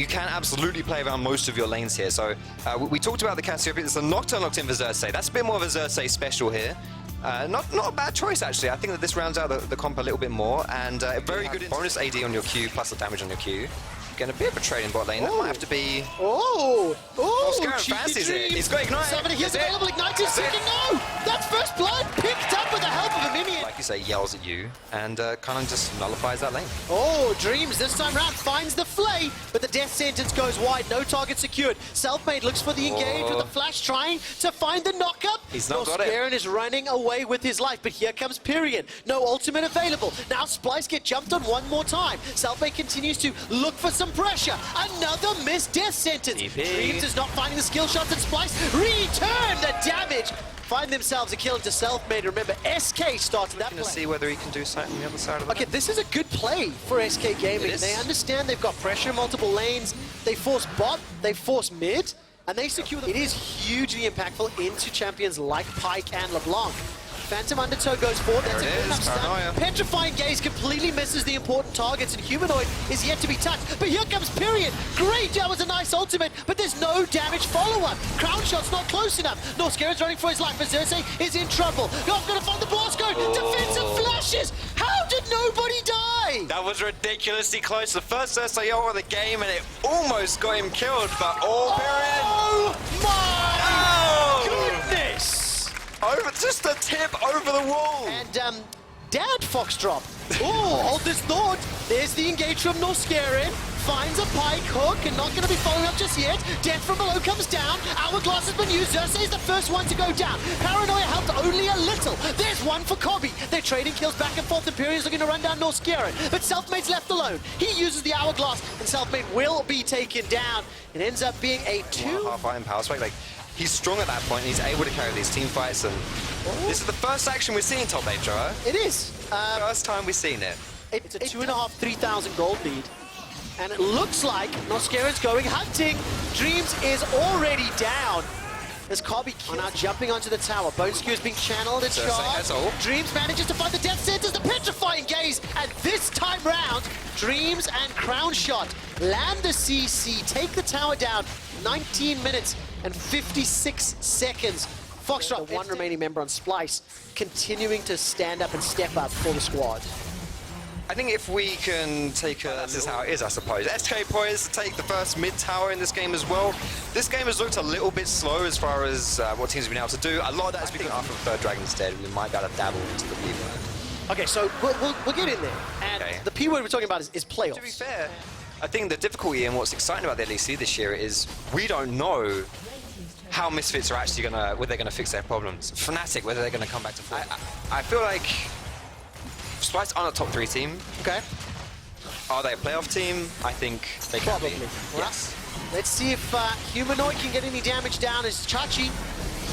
You can absolutely play around most of your lanes here. So we talked about the Cassiopeia. It's a Nocturne locked in for Xerxes. That's a bit more of a Xerxes special here. Not a bad choice, actually. I think that this rounds out the comp a little bit more. And a very good bonus AD on your Q, plus the damage on your Q. Getting a bit of a trade in bot lane. That might have to be... Scaran fancies it. He's got Ignite. Somebody here's available. Ignite is ticking. No! That's first blood picked up with the help of a minion. Like you say, yells at you and kind of just nullifies that lane. Oh, Dreams this time round finds the flay, but the death sentence goes wide. No target secured. Selfmade looks for the engage with the flash, trying to find the knockup. He's not got it. Scaran is running away with his life, but here comes Pyrian. No ultimate available. Now Splyce get jumped on one more time. Selfmade continues to look for some pressure. Another missed death sentence. Dreams is not finding the skill shots, and Splyce return the damage. Find themselves a kill into Selfmade. Remember, SK started that play. See whether he can do something on the other side of the Okay, this is a good play for SK Gaming. They understand they've got pressure in multiple lanes. They force bot, they force mid, and they secure them. It is hugely impactful into champions like Pyke and LeBlanc. Phantom Undertow goes forward, that's a good enough stun. Petrifying Gaze completely misses the important targets, and Humanoid is yet to be touched. But here comes Pyrian. Great, that was a nice ultimate, but there's no damage follow-up. Crown Shot's not close enough. Norscaran's running for his life, but Xerxes is in trouble. Not gonna find the blast code. Defensive flashes. How did nobody die? That was ridiculously close. The first Xerxes ult of the game, and it almost got him killed, but Pyrian. Oh my goodness! Over, just a tip over the wall. And Dad Foxdrop. Oh, hold this thought. There's the engage from Norscaran. Finds a Pyke hook and not going to be following up just yet. Death from below comes down. Hourglass has been used. Xerxes is the first one to go down. Paranoia helped only a little. There's one for Kobbe. They're trading kills back and forth. Imperial's looking to run down Norscaran, but Selfmade's left alone. He uses the Hourglass, and Selfmade will be taken down. It ends up being a 2.5 iron power spike. Like, he's strong at that point, and he's able to carry these team fights, and this is the first action we've seen top lane, Joe. It is. First time we've seen it. It's a 2.5, 3,000 gold lead. And it looks like Norscaran's going hunting. Dreams is already down. There's Kobbe now jumping onto the tower. Bone Skewer is being channeled and charged. Dreams manages to find the death sentence, the petrifying gaze, and this time round, Dreams and Crown Shot land the CC, take the tower down. 19 minutes and 56 seconds. Foxtrot, one remaining member on Splyce, continuing to stand up and step up for the squad. I think if we can take a... This is how it is, I suppose. SK poised to take the first mid tower in this game as well. This game has looked a little bit slow as far as what teams have been able to do. A lot of that is because after the third Dragon's dead, we might be able to dabble into the P word. Okay, so we'll get in there. And the P word we're talking about is playoffs. To be fair, I think the difficulty and what's exciting about the LEC this year is we don't know how Misfits are actually whether they're gonna fix their problems. Fnatic, whether they're gonna come back to form. I feel like Splyce aren't a top 3 team. Okay. Are they a playoff team? I think they can be. Yes. Let's see if Humanoid can get any damage down as Chachi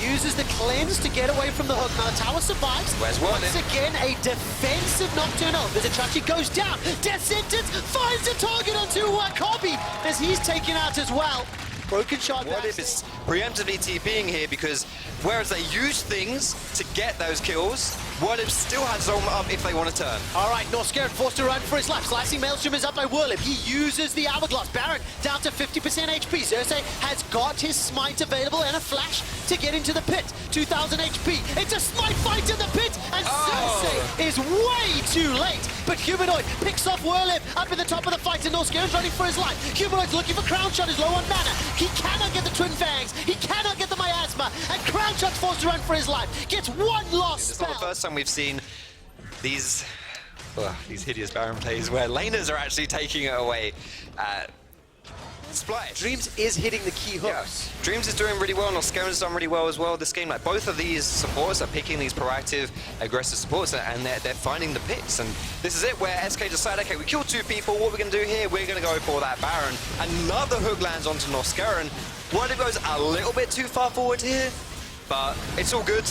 uses the cleanse to get away from the hook. Now the tower survives. Where's one? Once again, a defensive Nocturnal. There's a Chachi goes down. Death sentence finds a target onto Kobbe as he's taken out as well. Broken shot. What if it's preemptively TPing here, because whereas they use things to get those kills, What if still has Zoma up if they want to turn. All right, Norscaran forced to run for his life. Slicing Maelstrom is up by Whirlip. He uses the Hourglass. Baron down to 50% HP. Xerxes has got his smite available and a flash to get into the pit. 2,000 HP. It's a smite fight in the pit, and Xerxes is way too late. But Humanoid picks off Whirlip up in the top of the fight, and Norscaran's running for his life. Humanoid's looking for Crown Shot, is low on mana. He cannot get the Twin Fangs. He cannot get the Miasma, and Crown Shot's forced to run for his life. Gets one lost spell. It's not the first time we've seen these hideous Baron plays where laners are actually taking it away. Splyce. Dreams is hitting the key hooks. Yeah. Dreams is doing really well, and Norscaran's done really well as well this game. Like, both of these supports are picking these proactive, aggressive supports, and they're finding the picks. And this is it, where SK decide, okay, we killed 2 people, what we're going to do here, we're going to go for that Baron. Another hook lands onto Norscaran. Whirlip goes a little bit too far forward here, but it's all good.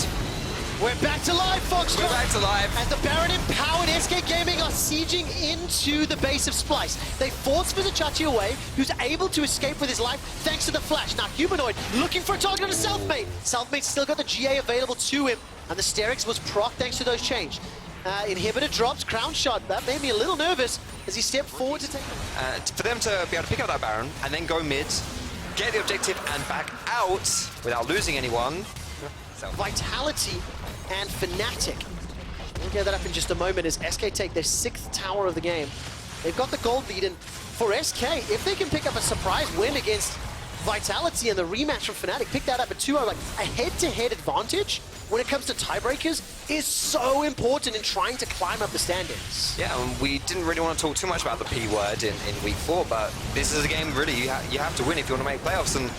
We're back to life, Fox. We're back to life. And the Baron empowered SK Gaming are sieging into the base of Splyce. They force Vizichachi away, who's able to escape with his life thanks to the flash. Now Humanoid looking for a target on a Selfmade. Selfmade's still got the GA available to him, and the Sterix was proc thanks to those change. Inhibitor drops, crown shot. That made me a little nervous as he stepped forward to take it. For them to be able to pick up that Baron and then go mid, get the objective and back out without losing anyone. Vitality and Fnatic. We'll get that up in just a moment as SK take their 6th tower of the game. They've got the gold lead, and for SK, if they can pick up a surprise win against Vitality and the rematch from Fnatic, pick that up at 2-0, like a head-to-head advantage when it comes to tiebreakers is so important in trying to climb up the standings. Yeah, and we didn't really want to talk too much about the P word in week 4, but this is a game really you have to win if you want to make playoffs, and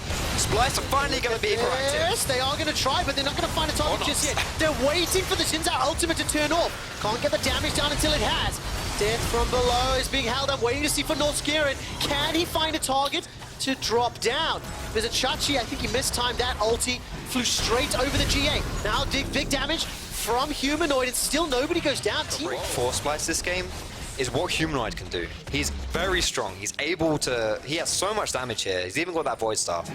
Splyce are finally going to be proactive. Yes, they are going to try, but they're not going to find a target just yet. They're waiting for the Xin Zhao ultimate to turn off. Can't get the damage down until it has. Death from below is being held up, waiting to see for Norskiren. Can he find a target to drop down? There's a Chachi, I think he mistimed that ulti, flew straight over the GA. Now big damage from Humanoid, and still nobody goes down. Team For Splyce this game is what Humanoid can do. He's very strong. He's able to. He has so much damage here. He's even got that Void Staff.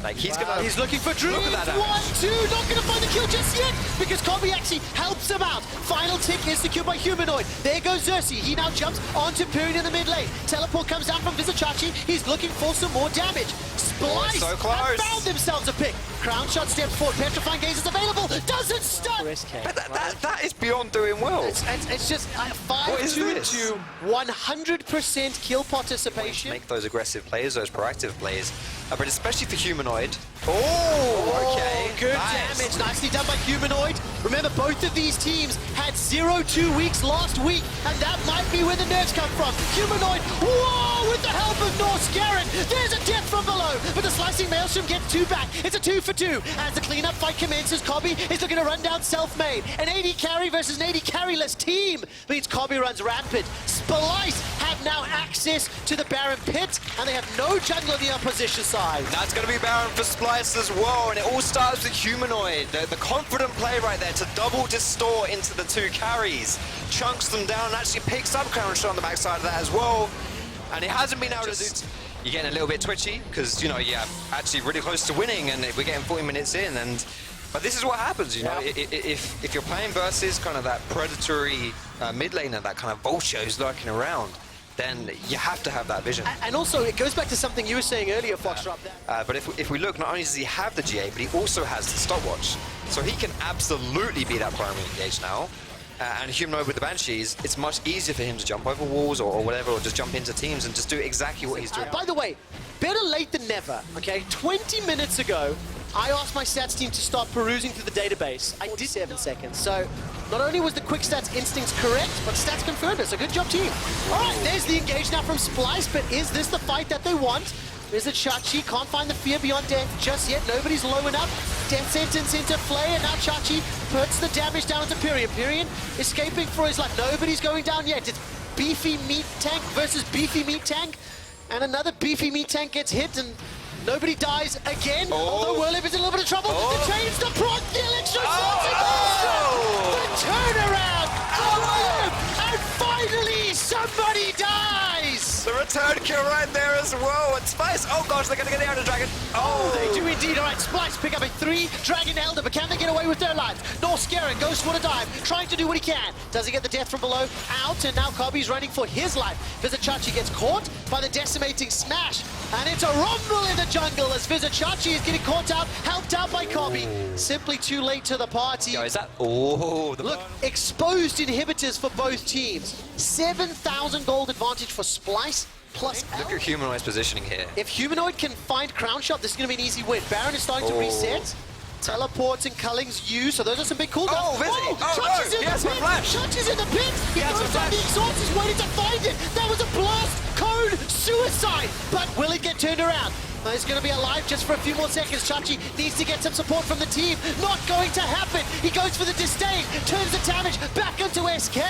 Like he's gonna. He's looking for Drew. 1-2, not gonna find the kill just yet because Kobe actually helps him out. Final tick is secured by Humanoid. There goes Xerxes. He now jumps onto Pyrian in the mid lane. Teleport comes down from Vizichachi. He's looking for some more damage. Splyce so close. have found themselves a pick. Crown shot steps forward. Petrifying Gaze is available. Doesn't stun. But that is beyond doing well. It's just 5-2-2, 100% kill participation. Make those aggressive plays, those proactive plays, but especially for Humanoid. Oh, okay. Good nice. damage. Nicely done by Humanoid. Remember, both of these teams had 0-2 weeks last week, and that might be where the nerfs come from. Humanoid, whoa, with the help of Norskiren. There's a death from below, but the slicing Maelstrom gets 2 back. It's a 2-for-2. As the cleanup fight commences, Kobe is looking to run down Selfmade. An 80 carry versus an 80 carryless team means Kobe runs rampant. Splyce have now access to the Baron pit, and they have no jungle on the opposition side. That's going to be Baron for Splyce as well, and it all starts with Humanoid. The confident play right there to double distort into the 2 carries. Chunks them down and actually picks up Crown Shot on the backside of that as well. And it hasn't been able to do... You're getting a little bit twitchy because, you know, you're actually really close to winning and we're getting 40 minutes in. But this is what happens, you know, if you're playing versus kind of that predatory mid laner, that kind of vulture who's lurking around, then you have to have that vision. And also, it goes back to something you were saying earlier, Foxtrot. But if we look, not only does he have the GA, but he also has the stopwatch. So he can absolutely be that primary engage now. And Humanoid with the Banshees, it's much easier for him to jump over walls or whatever, or just jump into teams and just do exactly what he's doing. By the way, better late than never, okay? 20 minutes ago, I asked my stats team to start perusing through the database. I did 7 seconds, so not only was the quick stats instincts correct, but stats confirmed it, so good job team. All right, there's the engage now from Splyce, but is this the fight that they want? Is it Chachi? Can't find the fear beyond death just yet. Nobody's low enough. Death sentence into play, and now Chachi puts the damage down into Pyrian. Pyrian escaping for his life. Nobody's going down yet. It's beefy meat tank versus beefy meat tank. And another beefy meat tank gets hit, and nobody dies again. Although Whirlip is in a little bit of trouble. The trains, the prod, the electro the turnaround. And finally, somebody dies. The return kill right there as well. And Splyce, oh gosh, they're going to get the Elder Dragon. Oh, they do indeed. All right, Splyce pick up a 3 Dragon Elder, but can they get away with their lives? Norskiren goes for the dive, trying to do what he can. Does he get the death from below? Out, and now Kobe's running for his life. Vizichachi gets caught by the decimating smash, and it's a rumble in the jungle as Vizichachi is getting caught out, helped out by Kobe. Simply too late to the party. Yo, is that... Oh, the Look, exposed inhibitors for both teams. 7,000 gold advantage for Splyce. Plus Look at Humanoid's positioning here. If Humanoid can find Crown Shot, this is going to be an easy win. Baron is starting to reset. Teleports and Culling's used, so those are some big cooldowns. Oh, Vizzy! Chachi's in the pit! Chachi's in the pit! He goes down the exhaust, he's waiting to find it! That was a blast! Cone! Suicide! But will it get turned around? He's going to be alive just for a few more seconds. Chachi needs to get some support from the team. Not going to happen! He goes for the disdain, turns the damage back onto SK.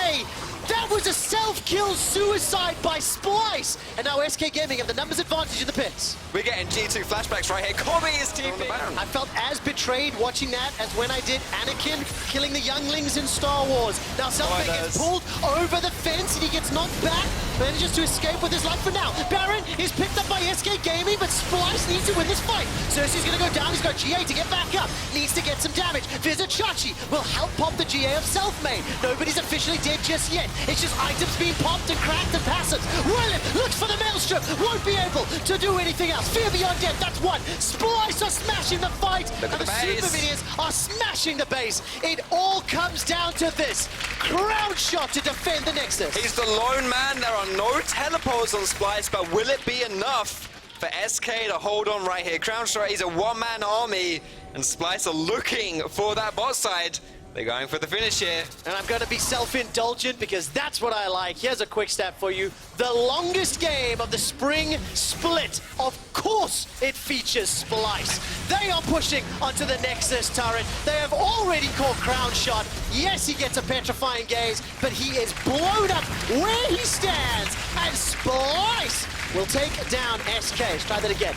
That was a self-kill suicide by Splyce! And now SK Gaming have the numbers advantage in the pits. We're getting G2 flashbacks right here. Kobe is teaming. I felt as betrayed watching that as when I did Anakin killing the younglings in Star Wars. Now Selfmade gets pulled over the fence and he gets knocked back. manages to escape with his life for now. Baron is picked up by SK Gaming, but Splyce needs to win this fight. Cersei's gonna go down, he's got GA to get back up. Needs to get some damage. Visit Chachi will help pop the GA of Selfmade. Nobody's officially dead just yet. It's just items being popped and cracked and passive. Willem looks for the Maelstrom, won't be able to do anything else. Fear Beyond Death, that's one. Splyce are smashing the fight, and the Super Minions are smashing the base. It all comes down to this. Crown shot to defend the Nexus. He's the lone man. There are no teleports on Splyce, but will it be enough for SK to hold on right here? Crown shot is a one-man army, and Splyce are looking for that bot side. They're going for the finish here. And I'm going to be self-indulgent because that's what I like. Here's a quick stat for you. The longest game of the spring split. Of course it features Splyce. They are pushing onto the Nexus turret. They have already caught Crown Shot. Yes, he gets a petrifying gaze, but he is blown up where he stands. And Splyce will take down SK. Let's try that again.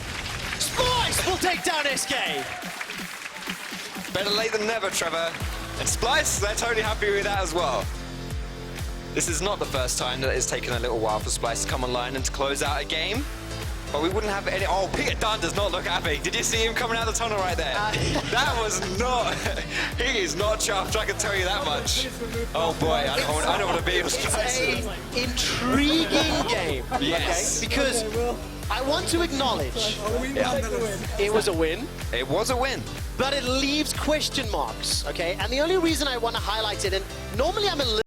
Splyce will take down SK. Better late than never, Trevor. And Splyce, they're totally happy with that as well. This is not the first time that it's taken a little while for Splyce to come online and to close out a game. But we wouldn't have any... Oh, Peter Dunn does not look happy. Did you see him coming out the tunnel right there? That was not... He is not chuffed, I can tell you that much. Oh boy, I don't want to be with Splyce. It's an intriguing game. Yes. Okay? Because I want to acknowledge it was a win. It was a win. But it leaves question marks, okay? And the only reason I want to highlight it, and normally I'm a little